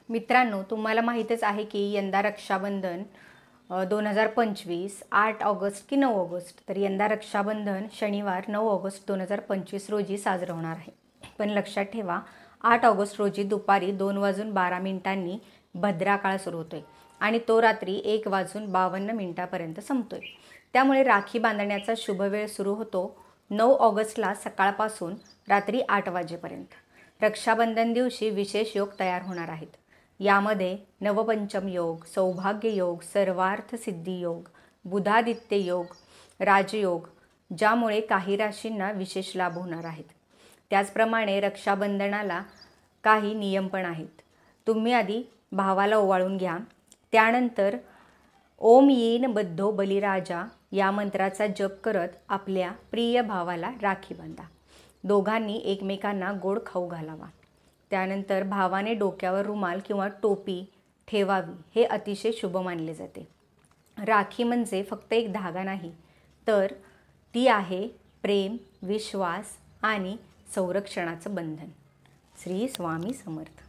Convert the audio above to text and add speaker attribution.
Speaker 1: मित्रांनो, तुम्हाला माहीतच आहे की यंदा रक्षाबंधन 2025 8 ऑगस्ट की 9 ऑगस्ट. तर यंदा रक्षाबंधन शनिवार 9 ऑगस्ट 2025 रोजी साजरं होणार आहे. पण लक्षात ठेवा, 8 ऑगस्ट रोजी दुपारी 2:12 भद्राकाळ सुरू होतोय आणि तो रात्री 1:52 संपतोय. त्यामुळे राखी बांधण्याचा शुभवेळ सुरू होतो 9 ऑगस्टला सकाळपासून रात्री 8 वाजेपर्यंत. रक्षाबंधन दिवशी विशेष योग तयार होणार आहेत. यामध्ये नवपंचम योग, सौभाग्य योग, सर्वार्थ सिद्धी योग, बुधादित्य योग, राजयोग, ज्यामुळे काही राशींना विशेष लाभ होणार आहेत. त्याचप्रमाणे रक्षाबंधनाला काही नियम पण आहेत. तुम्ही आधी भावाला ओवाळून घ्या. त्यानंतर ओम येन बद्धो बलिराजा या मंत्राचा जप करत आपल्या प्रिय भावाला राखी बांधा. दोघांनी एकमेकांना गोड खाऊ घालावा. त्यानंतर भावाने डोक्यावर रुमाल किंवा टोपी ठेवावी, हे अतिशय शुभ मानले जाते. राखी म्हणजे फक्त एक धागा नाही, तर ती आहे प्रेम, विश्वास आणि संरक्षणाचं बंधन. श्री स्वामी समर्थ.